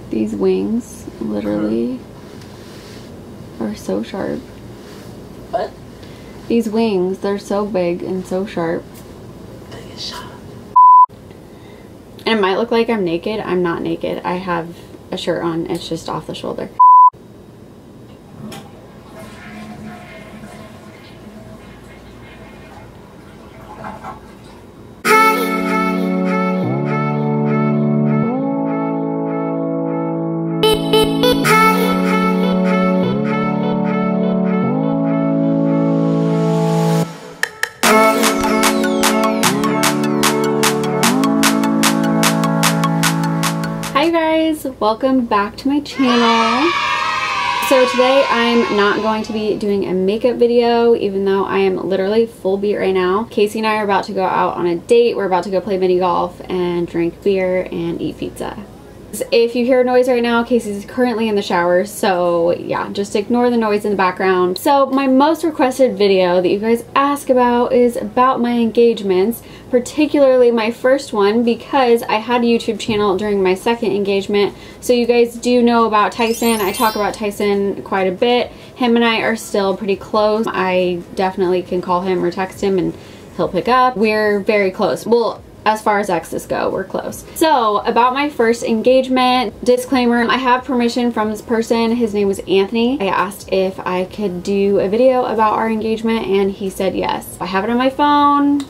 These wings literally are so sharp. What? These wings, they're so big and so sharp. Big and sharp. And it might look like I'm naked. I'm not naked. I have a shirt on. It's just off the shoulder. Hi guys, welcome back to my channel. So today I'm not going to be doing a makeup video, even though I am literally full beat right now. Casey and I are about to go out on a date. We're about to go play mini golf and drink beer and eat pizza. If you hear noise right now, Casey's currently in the shower, so yeah, just ignore the noise in the background. So my most requested video that you guys ask about is about my engagements, particularly my first one, because I had a YouTube channel during my second engagement. So you guys do know about Tyson. I talk about Tyson quite a bit. Him and I are still pretty close. I definitely can call him or text him and he'll pick up. We're very close. Well, as far as exes go, we're close. So about my first engagement, disclaimer, I have permission from this person. His name was Anthony. I asked if I could do a video about our engagement and he said yes. I have it on my phone.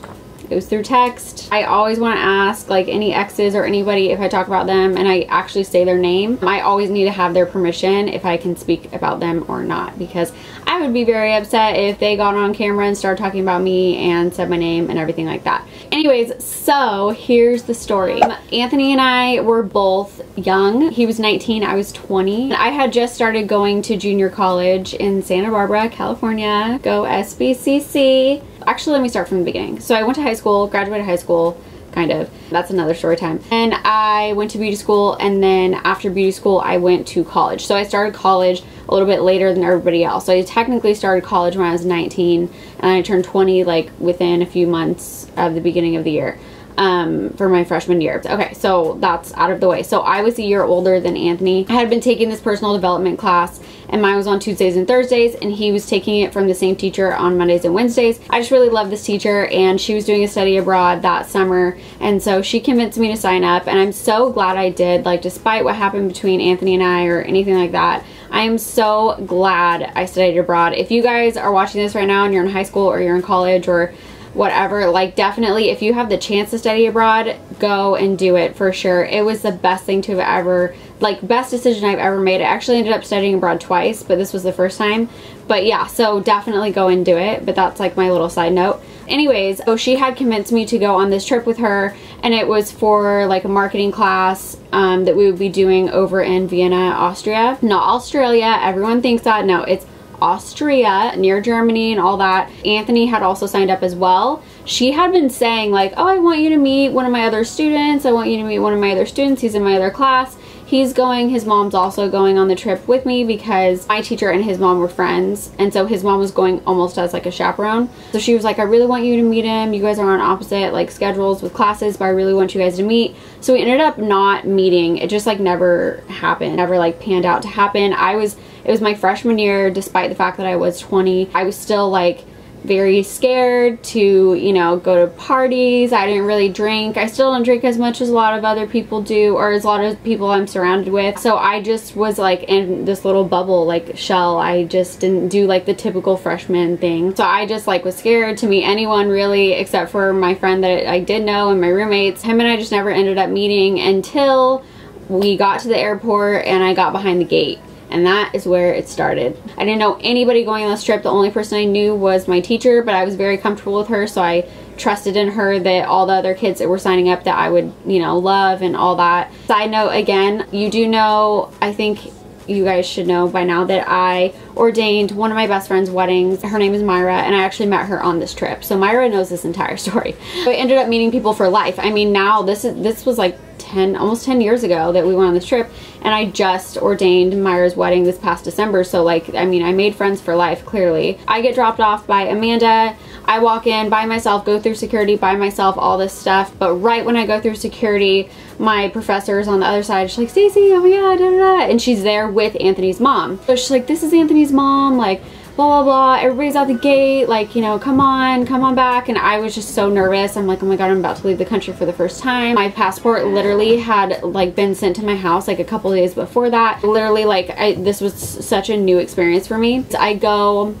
It was through text. I always want to ask like any exes or anybody, if I talk about them and I actually say their name, I always need to have their permission if I can speak about them or not, because I would be very upset if they got on camera and started talking about me and said my name and everything like that. Anyways, so here's the story. Anthony and I were both young. He was 19, I was 20. I had just started going to junior college in Santa Barbara, California. Go SBCC. Actually, let me start from the beginning. So I went to high school, graduated high school, kind of. That's another story time. And I went to beauty school, and then after beauty school, I went to college. So I started college a little bit later than everybody else. So I technically started college when I was 19, and I turned 20 like within a few months of the beginning of the year. For my freshman year. Okay, so that's out of the way. So I was a year older than Anthony. I had been taking this personal development class, and mine was on Tuesdays and Thursdays, and he was taking it from the same teacher on Mondays and Wednesdays. I just really loved this teacher, and she was doing a study abroad that summer, and so she convinced me to sign up, and I'm so glad I did. Like, despite what happened between Anthony and I or anything like that, I am so glad I studied abroad. If you guys are watching this right now and you're in high school or you're in college or whatever, like, definitely if you have the chance to study abroad, go and do it for sure. It was the best thing to have ever, like, best decision I've ever made. I actually ended up studying abroad twice, but this was the first time. But yeah, so definitely go and do it. But that's like my little side note. Anyways, so she had convinced me to go on this trip with her, and it was for like a marketing class that we would be doing over in Vienna, Austria. Not Australia. Everyone thinks that. No, it's Austria, near Germany and all that. Anthony had also signed up as well. She had been saying like, oh, I want you to meet one of my other students. I want you to meet one of my other students. He's in my other class. He's going, his mom's also going on the trip with me because my teacher and his mom were friends, and so his mom was going almost as like a chaperone. So she was like, I really want you to meet him. You guys are on opposite like schedules with classes, but I really want you guys to meet. So we ended up not meeting. It just like never happened, never like panned out to happen. It was my freshman year, despite the fact that I was 20. I was still like very scared to, you know, go to parties. I didn't really drink. I still don't drink as much as a lot of other people do, or as a lot of people I'm surrounded with. So I just was like in this little bubble, like shell. I just didn't do like the typical freshman thing. So I just like was scared to meet anyone really, except for my friend that I did know and my roommates. Him and I just never ended up meeting until we got to the airport and I got behind the gate. And that is where it started. I didn't know anybody going on this trip. The only person I knew was my teacher, but I was very comfortable with her, so I trusted in her that all the other kids that were signing up that I would, you know, love and all that. Side note again, you do know, I think you guys should know by now that I ordained one of my best friend's weddings. Her name is Myra, and I actually met her on this trip. So Myra knows this entire story. So I ended up meeting people for life. I mean, now this was like almost 10 years ago that we went on this trip, and I just ordained Myra's wedding this past December. So like, I mean, I made friends for life, clearly. I get dropped off by Amanda. I walk in by myself, go through security by myself, all this stuff. But right when I go through security, my professor is on the other side. She's like, Stacey, oh my God, da, da, da. And she's there with Anthony's mom. So she's like, this is Anthony's mom, like, blah, blah, blah. Everybody's out the gate, like, you know, come on back. And I was just so nervous. I'm like, oh my God, I'm about to leave the country for the first time. My passport literally had like been sent to my house like a couple days before that. Literally, like, this was such a new experience for me. So I go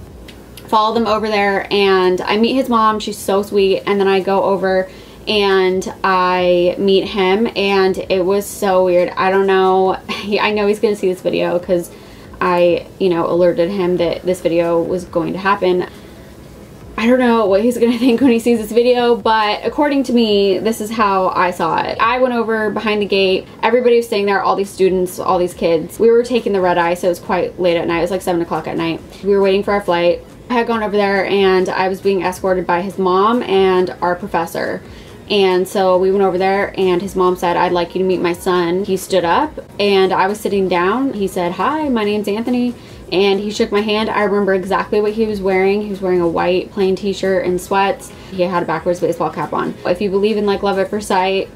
follow them over there and I meet his mom. She's so sweet. And then I go over and I meet him, and it was so weird. I don't know. I know he's gonna see this video because I, you know, alerted him that this video was going to happen. I don't know what he's gonna think when he sees this video, but according to me, this is how I saw it. I went over behind the gate. Everybody was staying there, all these students, all these kids. We were taking the red eye, so it was quite late at night. It was like 7 o'clock at night. We were waiting for our flight. I had gone over there and I was being escorted by his mom and our professor. And so we went over there and his mom said, I'd like you to meet my son. He stood up and I was sitting down. He said, hi, my name's Anthony. And he shook my hand. I remember exactly what he was wearing. He was wearing a white plain t-shirt and sweats. He had a backwards baseball cap on. If you believe in like love at first sight,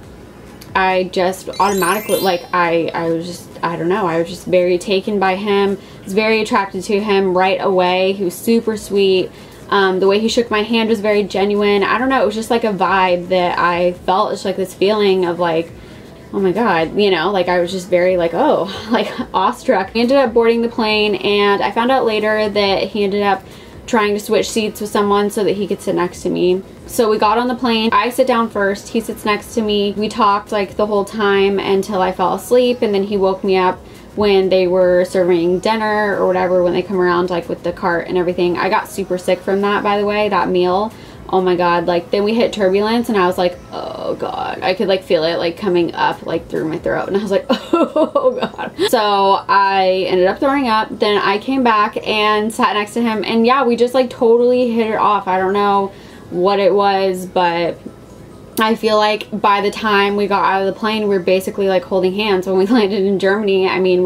I just automatically, like, I was just, I don't know, I was just very taken by him. I was very attracted to him right away. He was super sweet. The way he shook my hand was very genuine. I don't know, it was just like a vibe that I felt. It's like this feeling of like, oh my God, you know, like I was just very like, oh, like awestruck. We ended up boarding the plane and I found out later that he ended up trying to switch seats with someone so that he could sit next to me. So we got on the plane. I sit down first, he sits next to me. We talked like the whole time until I fell asleep, and then he woke me up when they were serving dinner or whatever, when they come around like with the cart and everything. I got super sick from that, by the way, that meal. Oh my God, like then we hit turbulence and I was like, oh God. I could like feel it like coming up like through my throat, and I was like, oh God. So I ended up throwing up. Then I came back and sat next to him, and yeah, we just like totally hit it off. I don't know what it was, but I feel like by the time we got out of the plane, we were basically like holding hands. When we landed in Germany, I mean,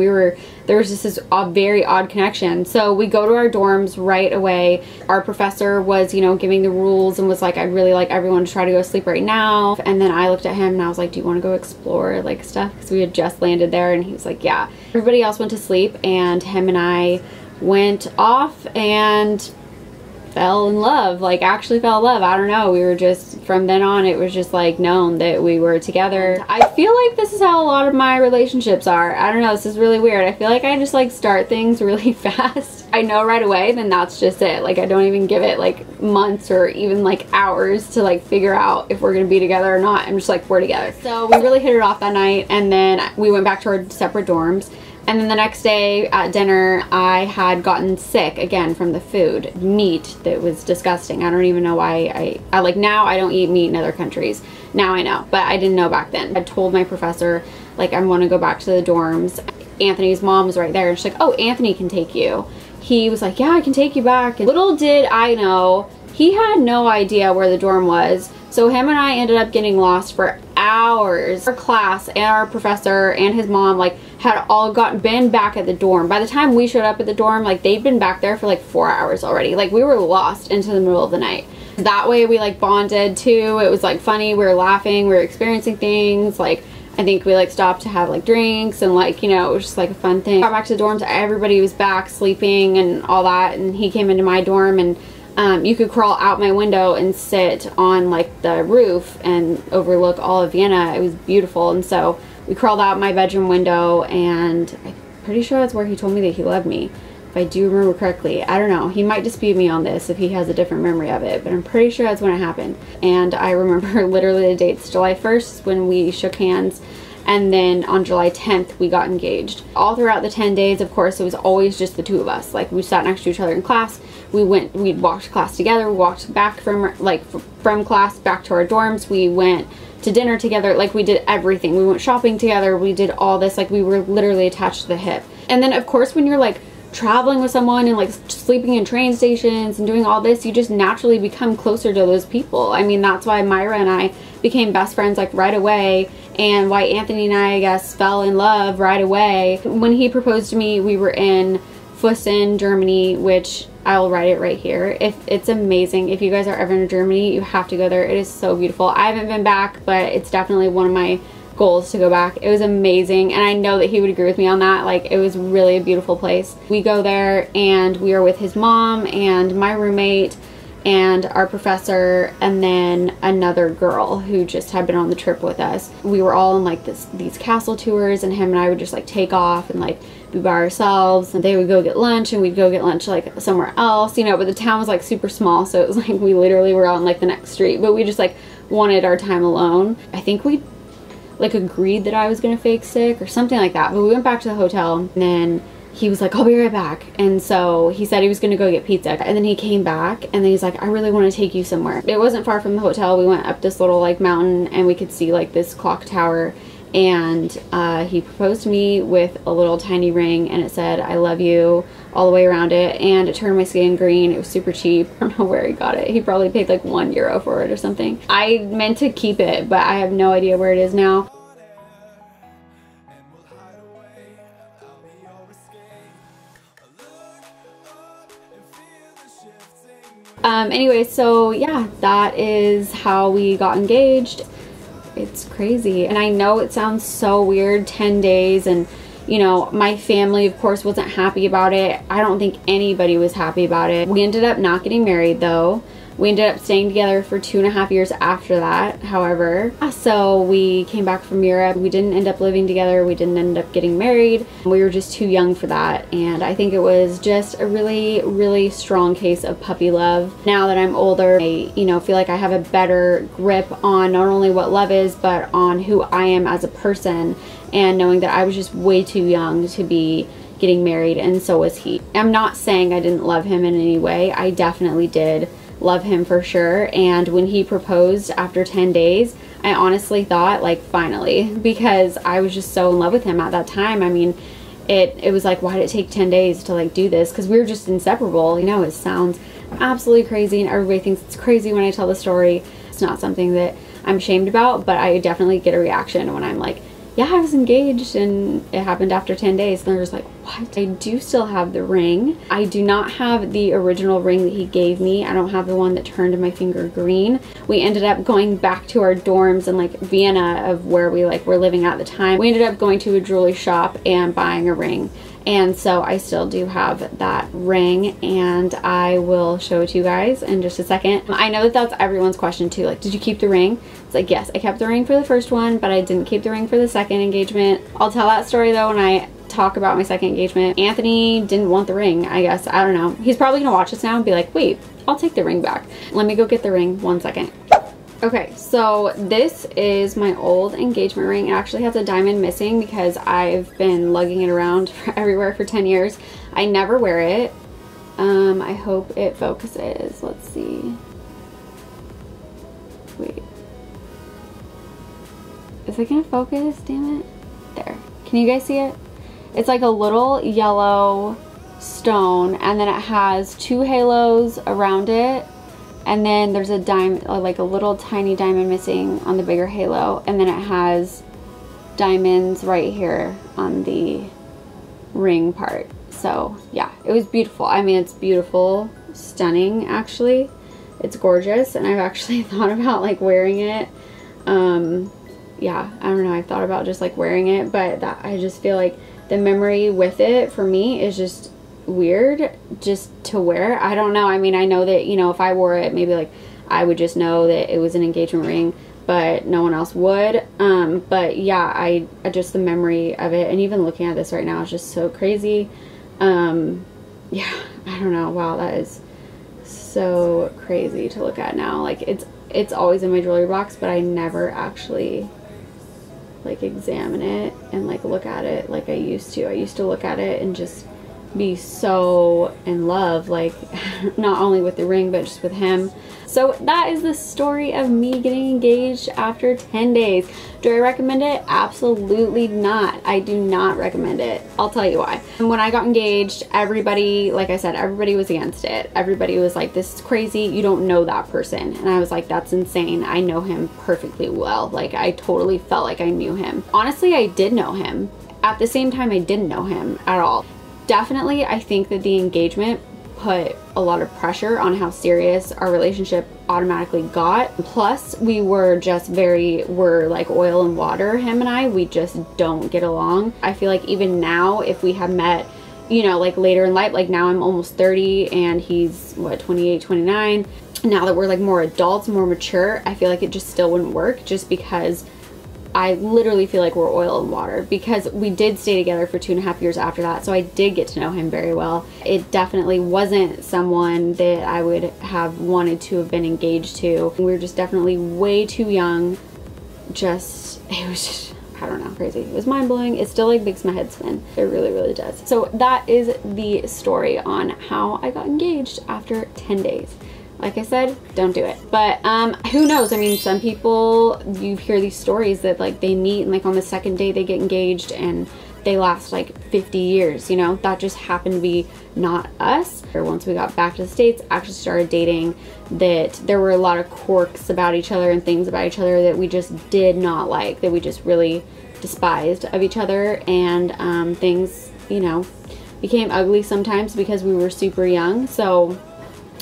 there was just this very odd connection. So we go to our dorms right away. Our professor was, you know, giving the rules and was like, I'd really like everyone to try to go to sleep right now. And then I looked at him and I was like, do you want to go explore like stuff? Because we had just landed there, and he was like, yeah. Everybody else went to sleep and him and I went off and fell in love, like actually fell in love. I don't know, we were just, from then on it was just like known that we were together. I feel like this is how a lot of my relationships are. I don't know, this is really weird. I feel like I just like start things really fast. I know right away, then that's just it. Like I don't even give it like months or even like hours to like figure out if we're gonna be together or not. I'm just like, we're together. So we really hit it off that night, and then we went back to our separate dorms. And then the next day at dinner, I had gotten sick again from the food. Meat that was disgusting. I don't even know why I like, now I don't eat meat in other countries. Now I know, but I didn't know back then. I told my professor, like, I want to go back to the dorms. Anthony's mom was right there, and she's like, oh, Anthony can take you. He was like, yeah, I can take you back. And little did I know, he had no idea where the dorm was. So him and I ended up getting lost for hours. Our class and our professor and his mom like had all been back at the dorm. By the time we showed up at the dorm, like they'd been back there for like 4 hours already. Like we were lost into the middle of the night. That way we like bonded too. It was like funny, we were laughing, we were experiencing things. Like I think we like stopped to have like drinks, and like, you know, it was just like a fun thing. Got back to the dorms, everybody was back sleeping and all that, and he came into my dorm, and you could crawl out my window and sit on like the roof and overlook all of Vienna. It was beautiful. And so we crawled out my bedroom window, and I'm pretty sure that's where he told me that he loved me, if I do remember correctly. I don't know, he might dispute me on this if he has a different memory of it, but I'm pretty sure that's when it happened. And I remember literally the dates. July 1st when we shook hands, and then on July 10th we got engaged. All throughout the 10 days, of course, it was always just the two of us. Like we sat next to each other in class. We'd walked to class together. We walked back from class back to our dorms. We went to dinner together. Like we did everything. We went shopping together. We did all this. Like we were literally attached to the hip. And then of course when you're like traveling with someone and like sleeping in train stations and doing all this, you just naturally become closer to those people. I mean, that's why Myra and I became best friends like right away. and why Anthony and I guess, fell in love right away. When he proposed to me, we were in Füssen, Germany, which I'll write it right here. It's amazing. If you guys are ever in Germany, you have to go there. It is so beautiful. I haven't been back, but it's definitely one of my goals to go back. It was amazing, and I know that he would agree with me on that. Like, it was really a beautiful place. We go there and we are with his mom and my roommate and our professor, and then another girl who just had been on the trip with us. We were all in like these castle tours, and him and I would just like take off and like be by ourselves, and they would go get lunch and we'd go get lunch like somewhere else, you know, but the town was like super small, so it was like we literally were on like the next street, but we just like wanted our time alone. I think we like agreed that I was gonna fake sick or something like that, but we went back to the hotel, and then he was like, I'll be right back. And so he said he was gonna go get pizza, and then he came back and then he's like, I really want to take you somewhere. It wasn't far from the hotel. We went up this little like mountain and we could see like this clock tower, and he proposed to me with a little tiny ring, and it said I love you all the way around it, and it turned my skin green. It was super cheap. I don't know where he got it. He probably paid like €1 for it or something. I meant to keep it, but I have no idea where it is now. Anyway, so yeah, that is how we got engaged. It's crazy, and I know it sounds so weird, 10 days, and you know, my family of course wasn't happy about it. I don't think anybody was happy about it. We ended up not getting married though. We ended up staying together for 2.5 years after that, however. So we came back from Europe. We didn't end up living together. We didn't end up getting married. We were just too young for that. And I think it was just a really, really strong case of puppy love. Now that I'm older, I, you know, feel like I have a better grip on not only what love is, but on who I am as a person. And knowing that I was just way too young to be getting married, and so was he. I'm not saying I didn't love him in any way. I definitely did love him for sure. And when he proposed after 10 days, I honestly thought like finally, because I was just so in love with him at that time. I mean, it was like, why did it take 10 days to like do this? Because we were just inseparable. You know, it sounds absolutely crazy and everybody thinks it's crazy when I tell the story. It's not something that I'm ashamed about, but I definitely get a reaction when I'm like, yeah, I was engaged and it happened after 10 days. And they're just like, what? I do still have the ring. I do not have the original ring that he gave me. I don't have the one that turned my finger green. We ended up going back to our dorms in like Vienna, of where we like were living at the time. We ended up going to a jewelry shop and buying a ring. And so I still do have that ring, and I will show it to you guys in just a second. I know that that's everyone's question too, like, did you keep the ring? It's like, yes, I kept the ring for the first one, but I didn't keep the ring for the second engagement. I'll tell that story though when I talk about my second engagement. Anthony didn't want the ring, I guess. I don't know. He's probably gonna watch this now and be like, wait, I'll take the ring back. Let me go get the ring, 1 second. Okay, so this is my old engagement ring. It actually has a diamond missing because I've been lugging it around everywhere for 10 years. I never wear it. I hope it focuses. Let's see. Wait. Is it gonna focus? Damn it. There. Can you guys see it? It's like a little yellow stone, and then it has 2 halos around it. And then there's a diamond, like a little tiny diamond missing on the bigger halo. And then it has diamonds right here on the ring part. So yeah, it was beautiful. I mean, it's beautiful, stunning actually. It's gorgeous, and I've actually thought about like wearing it. Yeah, I don't know, I've thought about just like wearing it, but that, I just feel like the memory with it for me is just weird just to wear. I don't know. I mean, I know that, you know, if I wore it, maybe like I would just know that it was an engagement ring, but no one else would. But yeah, I just the memory of it, and even looking at this right now is just so crazy. Yeah, I don't know. Wow, that is so crazy to look at now. Like it's always in my jewelry box, but I never actually like examine it and like look at it like I used to. I used to look at it and just be so in love, like not only with the ring but just with him. So that is the story of me getting engaged after 10 days. Do I recommend it? Absolutely not. I do not recommend it. I'll tell you why. And when I got engaged, everybody, like I said, everybody was against it. Everybody was like, this is crazy. You don't know that person. And I was like, that's insane. I know him perfectly well. Like, I totally felt like I knew him. Honestly, I did know him. At the same time, I didn't know him at all. Definitely, I think that the engagement put a lot of pressure on how serious our relationship automatically got. Plus, we were just we're like oil and water, him and I. We just don't get along. I feel like even now, if we had met, you know, like later in life, like now I'm almost 30 and he's what, 28, 29. Now that we're like more adults, more mature, I feel like it just still wouldn't work, just because I literally feel like we're oil and water, because we did stay together for 2.5 years after that. So I did get to know him very well. It definitely wasn't someone that I would have wanted to have been engaged to. We were just definitely way too young. It was just, I don't know, crazy. It was mind-blowing. It still like makes my head spin. It really, really does. So that is the story on how I got engaged after 10 days. Like I said, don't do it. But who knows? I mean, some people, you hear these stories that like they meet and like on the second day they get engaged and they last like 50 years, you know? That just happened to be not us. Or once we got back to the States, actually started dating, that there were a lot of quirks about each other and things about each other that we just did not like, that we just really despised of each other. And things, you know, became ugly sometimes because we were super young. So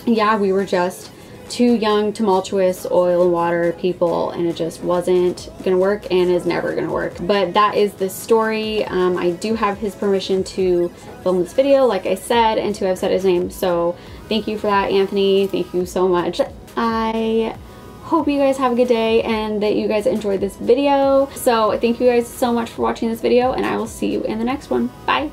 yeah, we were just two young, tumultuous, oil and water people, and it just wasn't gonna work and is never gonna work. But that is the story. I do have his permission to film this video, like I said, and to have said his name. So thank you for that, Anthony. Thank you so much. I hope you guys have a good day and that you guys enjoyed this video. So thank you guys so much for watching this video, and I will see you in the next one. Bye.